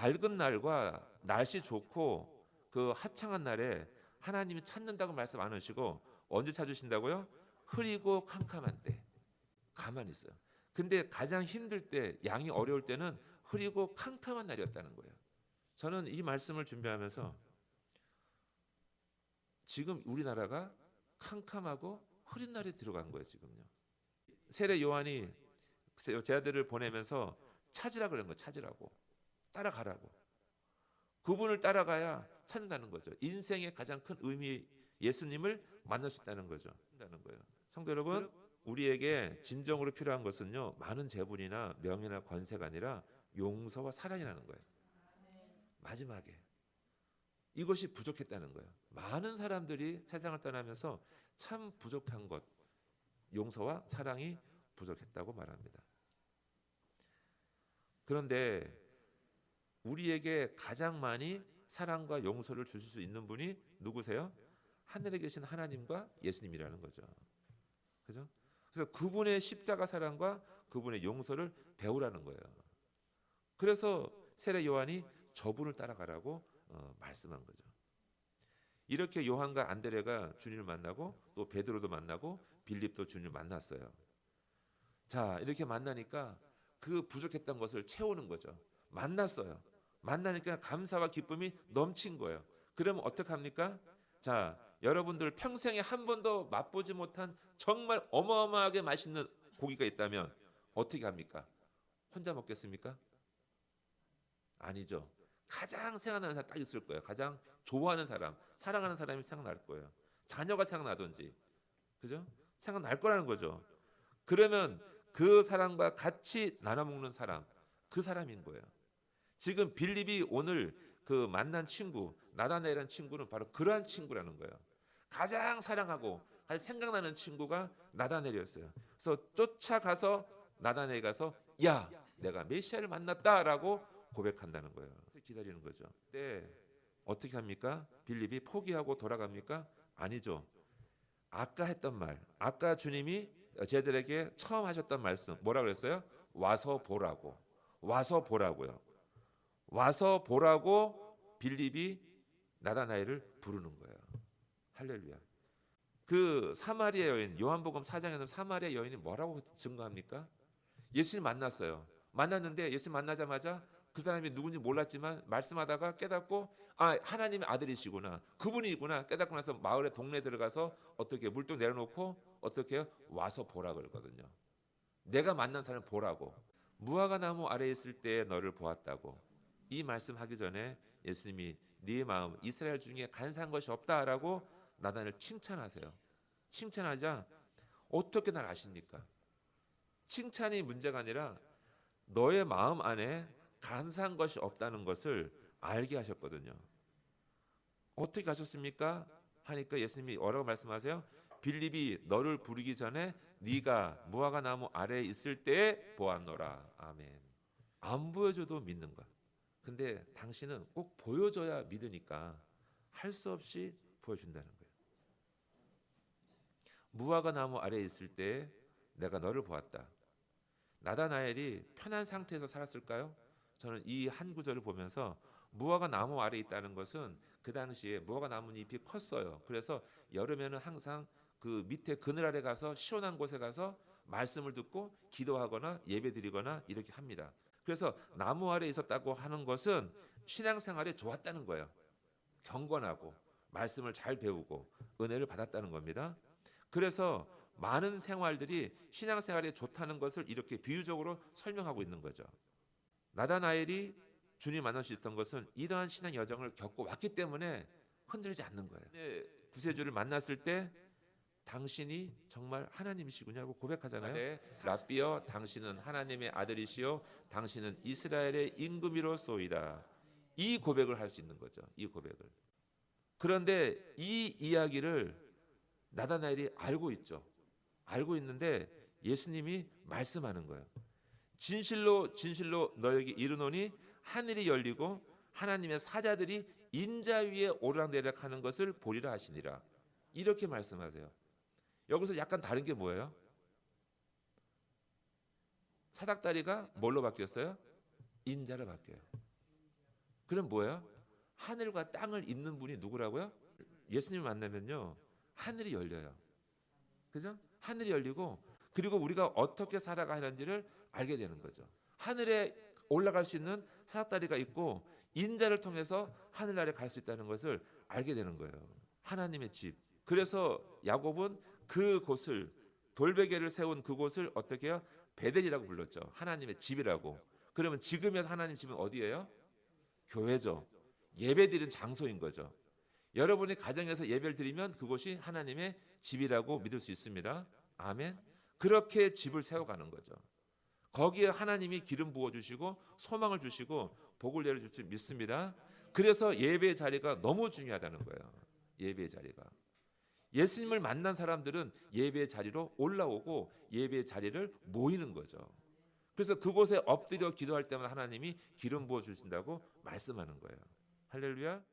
밝은 날과 날씨 좋고 그 화창한 날에 하나님이 찾는다고 말씀 안 하시고 언제 찾으신다고요? 흐리고 캄캄한 때. 가만히 있어요. 근데 가장 힘들 때, 양이 어려울 때는 흐리고 캄캄한 날이었다는 거예요. 저는 이 말씀을 준비하면서 지금 우리나라가 캄캄하고 흐린 날에 들어간 거예요, 지금요. 세례 요한이 제 아들을 보내면서 찾으라 그런 거예요. 찾으라고. 따라가라고. 그분을 따라가야 찾는다는 거죠. 인생의 가장 큰 의미, 예수님을 만날 수 있다는 거죠. 성도 여러분, 우리에게 진정으로 필요한 것은요, 많은 재물이나 명예나 권세가 아니라 용서와 사랑이라는 거예요. 마지막에 이것이 부족했다는 거예요. 많은 사람들이 세상을 떠나면서 참 부족한 것, 용서와 사랑이 부족했다고 말합니다. 그런데 우리에게 가장 많이 사랑과 용서를 주실 수 있는 분이 누구세요? 하늘에 계신 하나님과 예수님이라는 거죠. 그죠? 그래서 그분의 십자가 사랑과 그분의 용서를 배우라는 거예요. 그래서 세례 요한이 저분을 따라가라고 말씀한 거죠. 이렇게 요한과 안드레가 주님을 만나고 또 베드로도 만나고 빌립도 주님을 만났어요. 자, 이렇게 만나니까 그 부족했던 것을 채우는 거죠. 만났어요. 만나니까 감사와 기쁨이 넘친 거예요. 그러면 어떡합니까? 자, 여러분들 평생에 한 번도 맛보지 못한 정말 어마어마하게 맛있는 고기가 있다면 어떻게 합니까? 혼자 먹겠습니까? 아니죠. 가장 생각나는 사람 딱 있을 거예요. 가장 좋아하는 사람, 사랑하는 사람이 생각날 거예요. 자녀가 생각나든지, 그죠? 생각날 거라는 거죠. 그러면 그 사람과 같이 나눠 먹는 사람, 그 사람인 거예요. 지금 빌립이 오늘 그 만난 친구, 나다나엘이라는 친구는 바로 그러한 친구라는 거예요. 가장 사랑하고 가장 생각나는 친구가 나다나엘이었어요. 그래서 쫓아가서 나다나엘 가서 야, 내가 메시아를 만났다라고 고백한다는 거예요. 그래서 기다리는 거죠. 네, 어떻게 합니까? 빌립이 포기하고 돌아갑니까? 아니죠. 아까 했던 말, 아까 주님이 쟤들에게 처음 하셨던 말씀 뭐라고 그랬어요? 와서 보라고. 와서 보라고요. 와서 보라고 빌립이 나다나엘을 부르는 거예요. 할렐루야. 그 사마리아 여인, 요한복음 4장에는 사마리아 여인이 뭐라고 증거합니까? 예수님 만났어요. 만났는데 예수님 만나자마자 그 사람이 누군지 몰랐지만 말씀하다가 깨닫고 아, 하나님의 아들이시구나. 그분이구나. 깨닫고 나서 마을에 동네에 들어가서 어떻게 물통 내려놓고 어떻게 해요? 와서 보라 그러거든요. 내가 만난 사람을 보라고. 무화과 나무 아래에 있을 때 너를 보았다고. 이 말씀하기 전에 예수님이 네 마음 이스라엘 중에 간사한 것이 없다라고 나단을 칭찬하세요. 칭찬하자 어떻게 날 아십니까? 칭찬이 문제가 아니라 너의 마음 안에 간사한 것이 없다는 것을 알게 하셨거든요. 어떻게 하셨습니까? 하니까 예수님이 뭐라고 말씀하세요? 빌립이 너를 부르기 전에 네가 무화과 나무 아래에 있을 때에 보았노라. 아멘. 안 보여줘도 믿는 거야. 근데 당신은 꼭 보여줘야 믿으니까 할 수 없이 보여준다는 거예요. 무화과 나무 아래에 있을 때 내가 너를 보았다. 나다나엘이 편한 상태에서 살았을까요? 저는 이 한 구절을 보면서 무화과 나무 아래에 있다는 것은 그 당시에 무화과 나뭇잎이 컸어요. 그래서 여름에는 항상 그 밑에 그늘 아래 가서 시원한 곳에 가서 말씀을 듣고 기도하거나 예배드리거나 이렇게 합니다. 그래서 나무 아래에 있었다고 하는 것은 신앙생활에 좋았다는 거예요. 경건하고 말씀을 잘 배우고 은혜를 받았다는 겁니다. 그래서 많은 생활들이 신앙생활에 좋다는 것을 이렇게 비유적으로 설명하고 있는 거죠. 나다나엘이 주님 만날 수 있었던 것은 이러한 신앙 여정을 겪고 왔기 때문에 흔들리지 않는 거예요. 구세주를 만났을 때 당신이 정말 하나님이시구냐고 고백하잖아요. 네, 랍비여 당신은 하나님의 아들이시요 당신은 이스라엘의 임금이로소이다. 이 고백을 할 수 있는 거죠. 이 고백을. 그런데 이 이야기를 나다나엘이 알고 있죠. 알고 있는데 예수님이 말씀하는 거예요. 진실로 진실로 너에게 이르노니 하늘이 열리고 하나님의 사자들이 인자 위에 오르락내리락 하는 것을 보리라 하시니라. 이렇게 말씀하세요. 여기서 약간 다른 게 뭐예요? 사닥다리가 뭘로 바뀌었어요? 인자로 바뀌어요. 그럼 뭐야? 하늘과 땅을 잇는 분이 누구라고요? 예수님을 만나면요, 하늘이 열려요. 그죠? 하늘이 열리고, 그리고 우리가 어떻게 살아가야 하는지를 알게 되는 거죠. 하늘에 올라갈 수 있는 사다리가 있고 인자를 통해서 하늘나라에 갈 수 있다는 것을 알게 되는 거예요. 하나님의 집. 그래서 야곱은 그곳을, 돌베개를 세운 그곳을 어떻게 해요? 베델이라고 불렀죠. 하나님의 집이라고. 그러면 지금의 하나님 집은 어디예요? 교회죠. 예배드리는 장소인 거죠. 여러분이 가정에서 예배를 드리면 그곳이 하나님의 집이라고 믿을 수 있습니다. 아멘. 그렇게 집을 세워가는 거죠. 거기에 하나님이 기름 부어주시고 소망을 주시고 복을 내려줄 줄 믿습니다. 그래서 예배의 자리가 너무 중요하다는 거예요. 예배의 자리가. 예수님을 만난 사람들은 예배의 자리로 올라오고 예배의 자리를 모이는 거죠. 그래서 그곳에 엎드려 기도할 때마다 하나님이 기름 부어주신다고 말씀하는 거예요. 할렐루야.